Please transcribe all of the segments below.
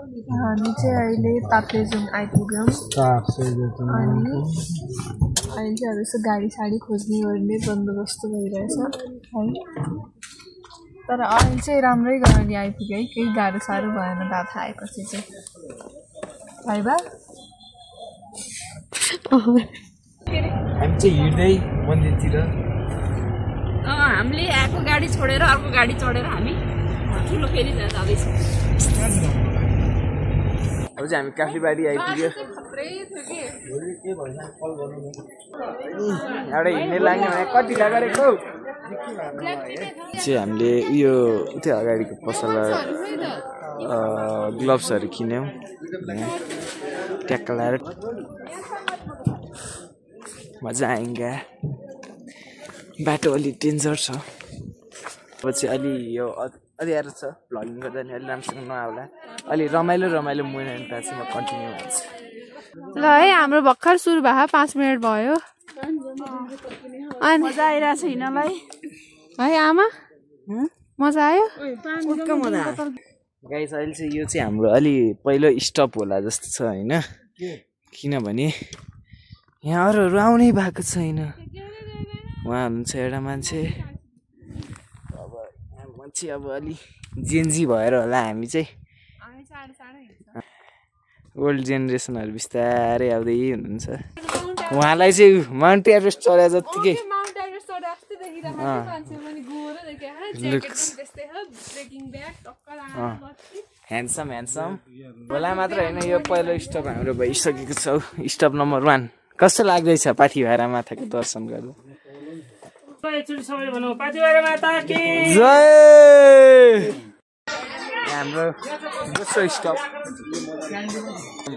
हामी चाहिँ अहिले ताप्लेजुङ आइपुग्यौँ अनि अहिले चाहिँ यसो गाडी साडी खोज्ने गर्ने बन्दोबस्त भइरहेछ है। तर अहिले चाहिँ राम्रै गरी आइपुग्यो है, केही गाह्रो साह्रो भएन दादा आएपछि चाहिँ है बा। हामी चाहिँ हिँड्दै मन्दिरतिर हामीले आएको गाडी छोडेर अर्को गाडी चढेर हामी ठुलो फेरि जाँदैछौँ। अब चाहिँ हामी काफ्लीबारी आइपुग्यो। एउटा हिँड्ने लाग्ने भने कति गरेको चाहिँ हामीले उयो त्यो अगाडिको पसलमा ग्लोभ्सहरू किन्यौँ ट्याक्क लगाएर मजा आएगा। बाटो अलि डेन्जर छ, अब चाहिँ अलि यो अँध्यारो छ, भ्लगिङ गर्दा नि अलि राम्रोसँग नआउला, अलि रमाइलो मोमेन्ट चाहिँ म कन्टिन्यू गर्छु। ल है, हाम्रो भर्खर सुरु भयो, 5 मिनट भयो अनि मजा आइरहेको छ हिँड्नलाई है आमा। मजा आयो गाइस। अहिले चाहिँ यो चाहिँ हाम्रो अलि पहिलो स्टप होला जस्तो छ होइन, किनभने यहाँ अरूहरू आउनै भएको छैन। उहाँ हुनुहुन्छ एउटा मान्छे, अब मान्छे अब अलि जेन्जी भएर होला हामी चाहिँ ओल्ड जेनेरेसनहरू बिस्तारै आउँदै हुनुहुन्छ। उहाँलाई चाहिँ माउन्ट एभरेस्ट चढे जत्तिकै ह्यान्डसम होला मात्र होइन, यो पहिलो स्टप हाम्रो भइसकेको छ, स्टप नम्बर 1। कस्तो लाग्दैछ पाथिभैरा माताको दर्शन गर्दा? हाम्रो दोस्रो स्टप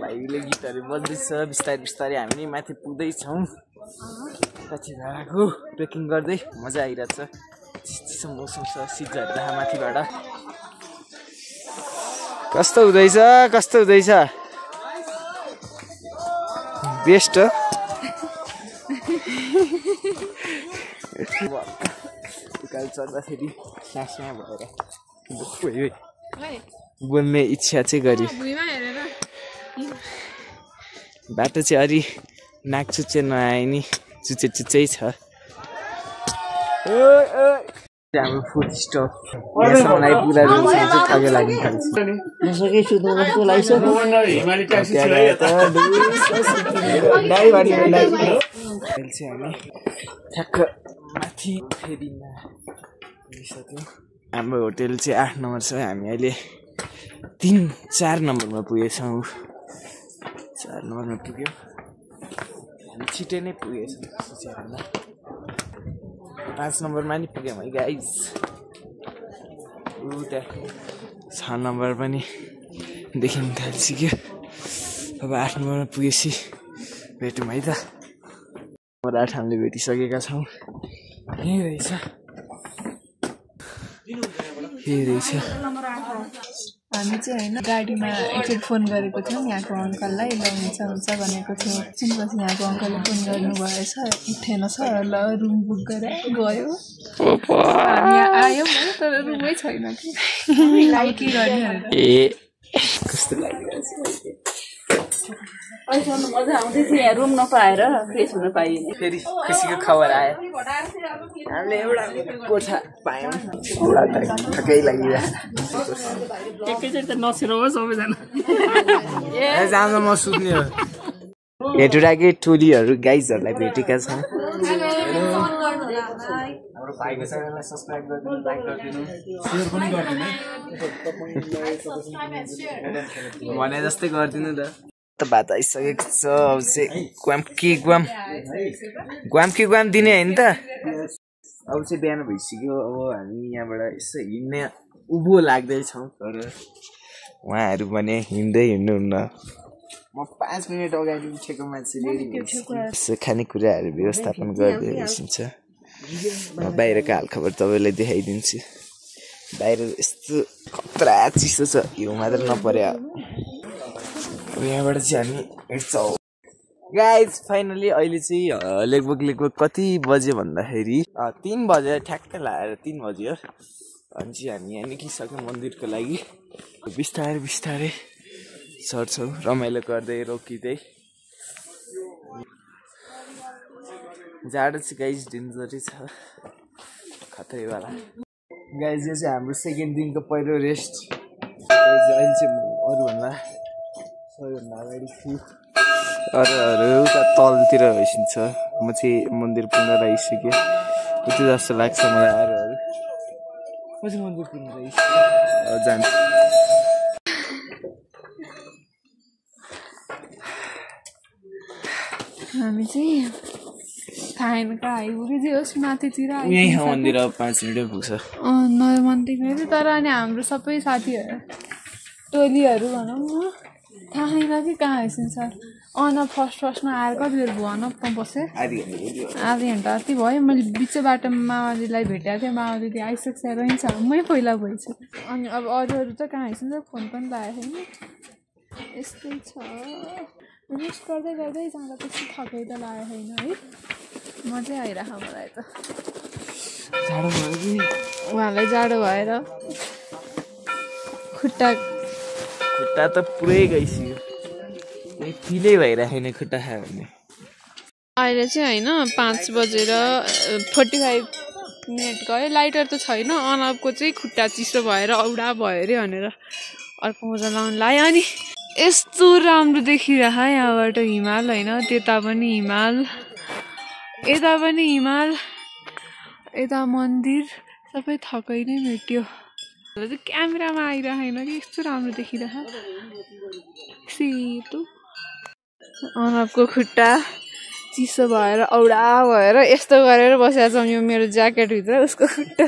भाइले गीतहरू बज्दैछ, बिस्तारै हामी नि माथि पुग्दैछौँ। पाथिभैराको ट्रेकिङ गर्दै मजा आइरहेछ, चिसो मौसम छ, शीत झर्दा माथिबाट। कस्तो हुँदैछ बेस्ट हो। उकालो चढ्दाखेरि सासमा भएर बोल्ने इच्छा चाहिँ गऱ्यो। बाटो चाहिँ अलि नाक चुच्चे नआए नि, चुच्चै छ। हाम्रो फुड स्टप यहाँसम्म आइपुग्दा थके लाग्ने थाल्छ। अहिले चाहिँ हामी ठ्याक्क माथि फेरिमा पुगिसक्यौँ। हाम्रो होटेल चाहिँ 8 नम्बर छ, हामी अहिले 4 नम्बरमा पुगेछौँ। 4 नम्बरमा पुग्यौँ, हामी छिटै नै पुगेछौँ सोचेर। 5 नम्बरमा नि पुग्यौँ है गाइस। उता 6 नम्बर पनि देखिन थालिसक्यो। अब 8 नम्बरमा पुगेपछि भेटौँ है त। नम्बर 8 हामीले भेटिसकेका छौँ। यही रहेछ। हामी चाहिँ होइन गाडीमा एकचोटि फोन गरेको थियौँ यहाँको अङ्कललाई, ल हुन्छ भनेको थियौँ। एकछिनपछि यहाँको अङ्कलले फोन गर्नुभएछ, उठेन छ, ल रुम बुक गरेर गयो। हामी आयौँ तर रुमै छैन कि के गर्ने भनेर। कस्तो लागिरहेछ अहिलेसम्म मजा आउँदै थियो, यहाँ रुम नपाएर फ्रेस हुन पाइएन। फेरि खुसीको खबर आयो, हामीले एउटा कोठा पायौँ। ठक्कै लागिरहेछ। एकैचोटि त नछिरो हो सबैजना। जाँदा म सुत्ने हो। हेटुराकै टोलीहरू गाइजहरूलाई भेटेका छौँ। हाम्रो भाइको च्यानललाई सब्स्क्राइब गरिदिनु, लाइक गरिदिनु, शेयर पनि गरिदिनु भने जस्तै गरिदिनु त। बात आइसकेको छ, अब चाहिँ ग्वाम दिने होइन त। अब चाहिँ बिहान भइसक्यो, अब हामी यहाँबाट यसो हिँड्ने उभो लाग्दैछौँ। तर उहाँहरू भने हिँड्नुहुन्न। म 5 मिनट अगाडि उठेको मान्छे रेडी यसो खानेकुराहरू व्यवस्थापन गर्दै बसिन्छ। म बाहिरको हालखबर तपाईँलाई देखाइदिन्छु। बाहिर यस्तो खतरा चिसो छ, हिउँ मात्र नपर्यो। अब यहाँबाट चाहिँ हामी हिँड्छौँ गाइज। फाइनली अहिले चाहिँ लगभग कति बज्यो भन्दाखेरि 3 बज्यो, ठ्याक्कै लगाएर 3 बज्यो। अनि चाहिँ हामी यहाँ निक्लिसक्यौँ मन्दिरको लागि। बिस्तारै चढ्छौँ रमाइलो गर्दै रोकिँदै जाडो चाहिँ गाइज डेन्जरै छ खतरैवाला गाइज यो चाहिँ हाम्रो सेकेन्ड दिनको पहिलो रेस्ट अहिले चाहिँ अरूभन्दा सबैभन्दा अगाडि छु अरूहरू उता तलतिर भइसक्छ म चाहिँ मन्दिर पुग्न आइसकेँ उति जस्तो लाग्छ मलाई अरूहरू म चाहिँ मन्दिर पुग्न आइसकेँ जान्छु हामी चाहिँ खाएन कहाँ आइपुग्यो जे होस् माथितिर यहीँ मन्दिर 5 मिनटै पुग्छ नयाँ मन्दिरमा चाहिँ तर अनि हाम्रो सबै साथीहरू टोलीहरू भनौँ न थाहा छैन कि कहाँ आइसिन्छ फर्स्टमा आएर कति बेर भयो बसेँ आधी घन्टा जति भयो मैले बिच बाटोमा माओवादीलाई भेटेको थिएँ माओवादी त्यहाँ आइसक्छ रहन्छ मै पहिला भइछु अनि अब अरूहरू त कहाँ आइसिन्छ फोन पनि लागेको छैन यस्तै छ रेस्ट गर्दै गर्दै जाँदा त्यस्तो थकै त लागेको छैन है मजै आइरह मलाई त जाडो भयो कि उहाँलाई जाडो भएर खुट्टा त पुरै गइसक्यो फिलै भइरहेको खुट्टा खायो भने अहिले चाहिँ होइन 5:45 गयो लाइटर त छैन अनबको चाहिँ खुट्टा चिसो भएर औडा भयो अरे भनेर अर्को मोजा लाउनु लायो अनि यस्तो राम्रो देखिरह यहाँबाट हिमाल होइन त्यता पनि हिमाल यता पनि हिमाल यता मन्दिर सबै थकै नै मेट्यो क्यामेरामा आइरहेन कि यस्तो राम्रो देखिरह सेतो अनबको खुट्टा चिसो भएर औडा भएर यस्तो गरेर बसेको छ यो मेरो ज्याकेटभित्र उसको खुट्टा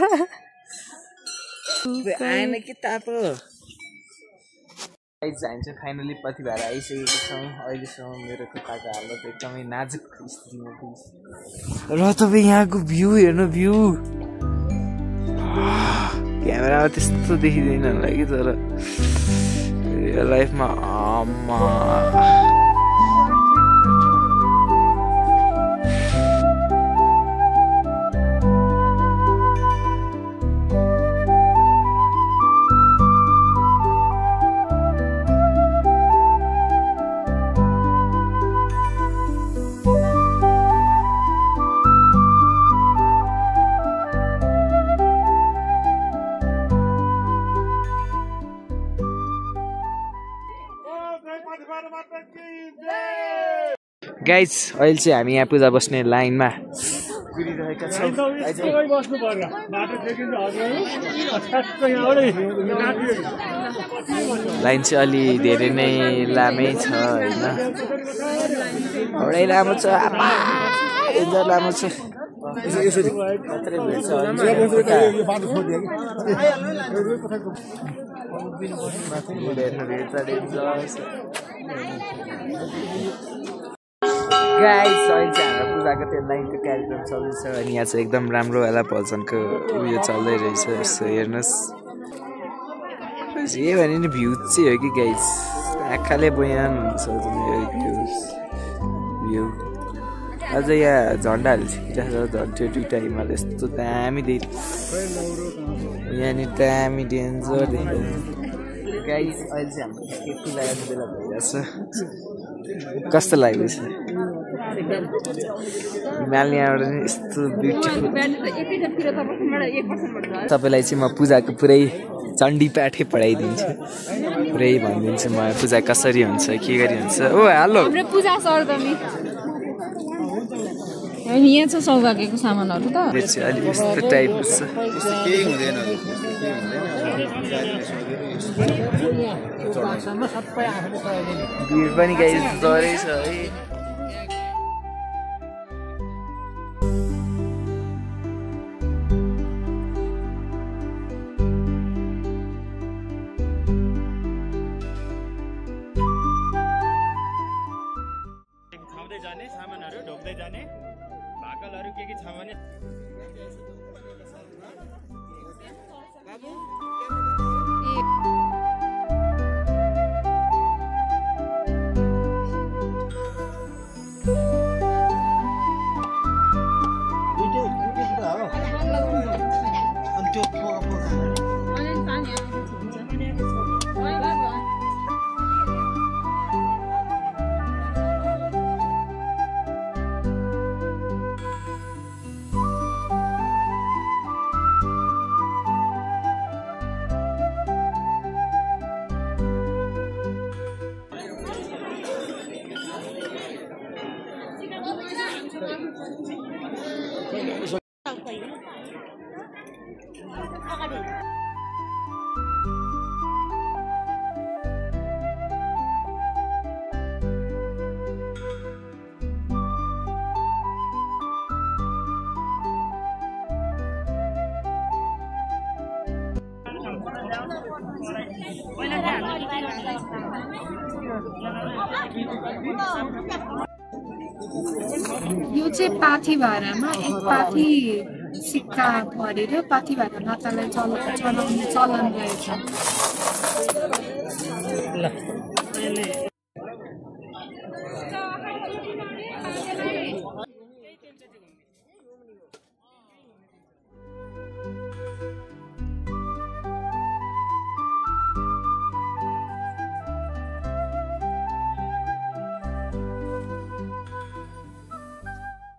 आएन कि तातो हामी चाहिँ फाइनली पछि भएर आइसकेको छौँ अहिलेसम्म मेरो खुट्टाको हालत एकदमै नाजुक स्थितिमा पुग्छ र तपाईँ यहाँको भ्यू हेर्नु भ्यू क्यामेरामा त्यस्तो देखिँदैन होला कि तर रियल लाइफमा गाइज अहिले चाहिँ हामी यहाँ पूजा बस्ने लाइनमा कुरिरहेका छौँ लाइन चाहिँ अलि धेरै नै लामै छ होइन एउटै लामो छ लामो छ गाइस अहिले चाहिँ हाम्रो पूजाको त्यो लाइनको कार्यक्रम चल्दैछ अनि यहाँ चाहिँ एकदम राम्रो वाला भजनको उयो चल्दै रहेछ यसो हेर्नुहोस् जे भने नि भ्यू चाहिँ हो कि गाइस आँखाले बयान हुन्छ भ्यू अझ यहाँ झन्डाहरू छिटिरहेको छ झन्ट्यो दुइटा हिमाल यस्तो दामी देख्यो यहाँनिर दामी डेन्जर देख्यो गाइस अहिले चाहिँ हाम्रो केटी लगाएको बेला भइरहेछ कस्तो लाग्दैछ हिमाल यहाँबाट नि यस्तो ब्युटिफुल तपाईँलाई चाहिँ म पूजाको पुरै चण्डी पाठै पढाइदिन्छु पुरै भनिदिन्छु म पूजा कसरी हुन्छ के गरी हुन्छ ओ हेलो पूजा सरदमी यहाँ छ सौभाग्यको सामानहरू त अलिक यस्तो टाइपको छ भिड पनि गाइस डरै छ है जाने सामानहरू ढोक्दै जाने भाकलहरू के छ भने यो चाहिँ पाथी भाडामा एक पाथी सिक्का भरेर पाथी भाडा मातालाई चलाउने चलन रहेछ।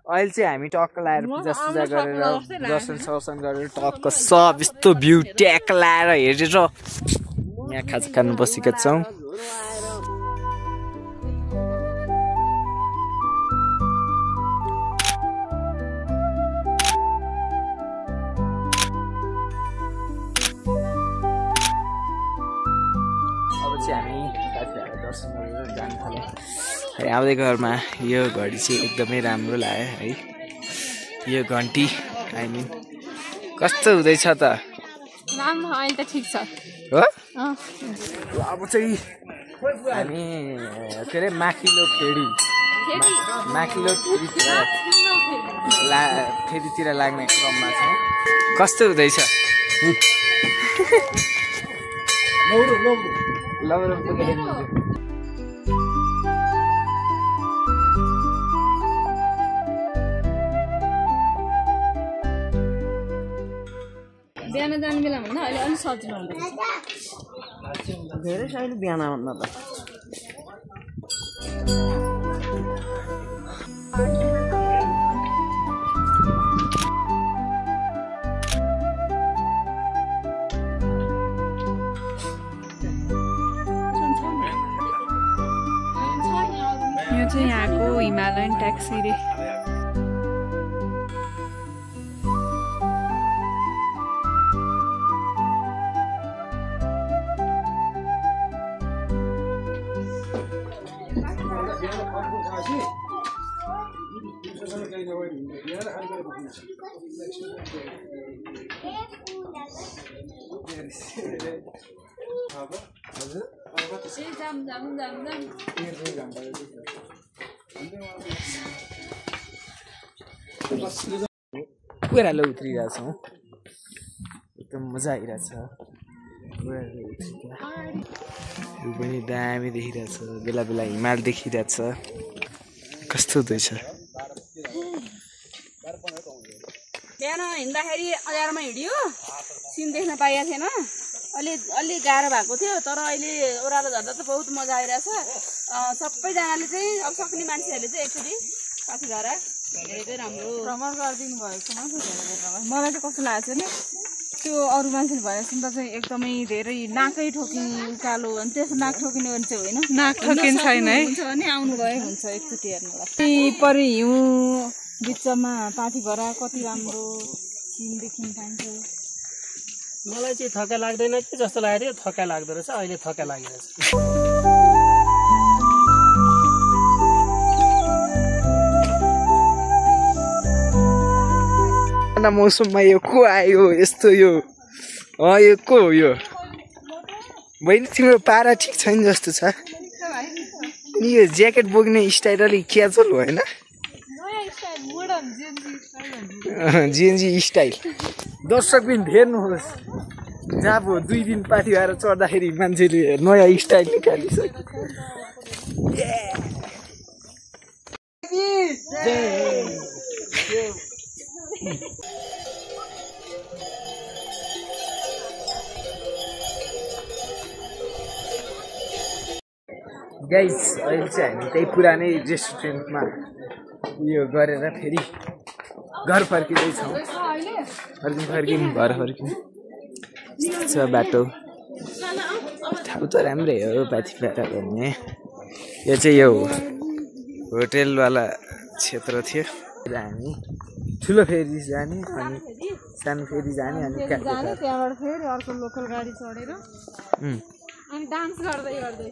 अहिले चाहिँ हामी टक्क लाएर पूजा गरेर दर्शन गरेर टक्क सब यस्तो भ्यू ट्याक लाएर हेरेर यहाँ खाजा खानु बसेका छौँ। अब चाहिँ हामी दर्शन गरेर जान थाल्यौँ। आउँदै घरमा यो घडी चाहिँ एकदमै राम्रो लाग्यो है। यो घन्टी आई मिन कस्तो हुँदैछ त? राम्रो, अहिले त ठिक छ हो। अब चाहिँ हामी के अरे माथिल्लो फेरीतिर लाग्ने क्रममा छौँ। कस्तो हुँदैछ? बिहान जाने बेला भन्दा अहिले अलिक सजिलो हुन्छ। धेरै सजिलो बिहान भन्दा त। यो चाहिँ यहाँको हिमालयन ट्याक्सी रे। कुरालो उत्रिरहेछौँ, एकदम मजा आइरहेछ। यो पनि दामी देखिरहेछ, बेला बेला हिमाल देखिरहेछ। कस्तो हुँदैछ? बिहान हिँड्दाखेरि अँध्यारोमा हिँड्यो, सिन देख्न पाइएको थिएन। अलि गाह्रो भएको थियो, तर अहिले ओह्रालो झर्दा त बहुत मजा आइरहेछ। सबैजनाले चाहिँ अब सक्ने मान्छेहरूले चाहिँ एकचोटि पाथी भाडा धेरै राम्रो भ्रमण गरिदिनु भएको मलाई चाहिँ कस्तो लागेको छ नि, त्यो अरू मान्छेले भने सुन्दा चाहिँ एकदमै धेरै नाकै ठोकिने उकालो, अनि त्यसो नाक ठोकिने भने चाहिँ होइन, नाक ठोकिने छैन है। हुन्छ भने आउनु गए हुन्छ एकचोटि हेर्नलाई। परि हिउँ बिचमा पाथी भाडा कति राम्रो सिन देखिन पाइन्छ। मलाई चाहिँ थका लाग्दैन कि जस्तो लागेको थियो, थका लाग्दो रहेछ। अहिले थका लागिरहेछ। मौसममा यो को आयो यस्तो? यो यो को हो? यो बहिनी तिम्रो पारा ठिक छैन जस्तो छ नि। यो ज्याकेट बोक्ने स्टाइल अलिक क्याजुअल होइन? जिएनजी स्टाइल। दर्शक पनि हेर्नुहोस्, जहाँ 2 दिन पाथी भएर चढ्दाखेरि मान्छेले नयाँ स्टाइल निकालिसक्यो। गाइस अहिले चाहिँ हामी त्यही पुरानै रेस्टुरेन्टमा उयो गरेर फेरि घर फर्किँदैछौँ। फर्किउँ घर फर्किउँ। छ बाटो, ठाउँ त राम्रै हो पाथी भाडा भन्ने। यो चाहिँ यो होटेलवाला क्षेत्र थियो। हामी ठुलो फेरि जाने अनि सानो फेरि जाने अनि त्यहाँबाट फेरि अर्को लोकल गाडी चढेर अनि डान्स गर्दै गर्दै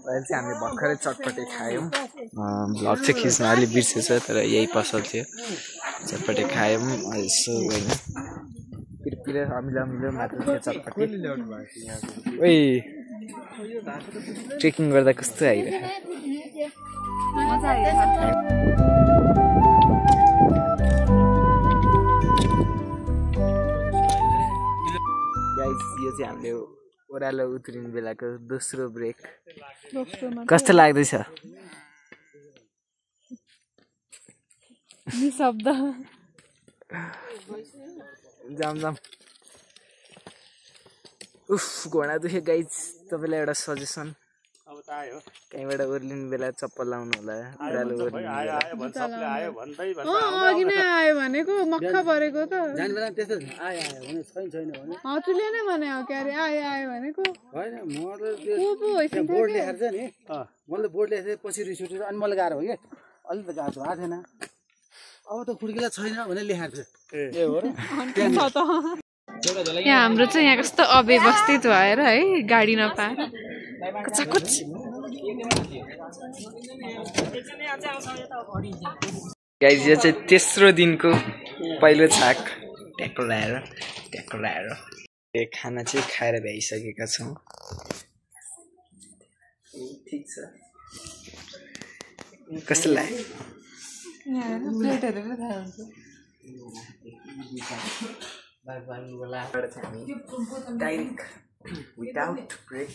अहिले चाहिँ हामीले भर्खरै चटपटे खायौँ। भ्लग चाहिँ खिच्न अलिक बिर्सेछ, तर यही पसल थियो। चटपटे खायौँ यसो होइन, पिर अमिलो मात्र थियो चटपटे। ओइ ट्रेकिङ गर्दा कस्तो आइरहेको मजा आइरहेछ गाइस यो चाहिँ हामीले ओह्रालो उत्रिने बेलाको दोस्रो ब्रेक कस्तो लाग्दैछ निशब्द जाम उफ घोडा दुख्यो गाइस तपाईँलाई एउटा सजेसन कहीँबाट ओर्लिने बेला चप्पल लाउनु होला ओह्रालो अघि नै आयो भनेको मक्खा परेको त हजुरले नै भने हो के अरे आयो भनेको बोर्ड लेखेर चाहिँ नि मैले बोर्ड लेखेर पछि रिस उठेर अनि मलाई गाह्रो हो कि अलि त गाह्रो भएको थिएन अब त खुड्किला छैन भनेर लेखाएको थियो यहाँ हाम्रो चाहिँ यहाँ कस्तो अव्यवस्थित भएर है गाडी नपाएर कचाकुच गाइस यो चाहिँ तेस्रो दिनको पहिलो छाक ट्याक्राएर खाना चाहिँ खाएर भ्याइसकेका छौँ ठिक छ कस्तो लाग्यो डाइरेक्ट विदाउट ब्रेक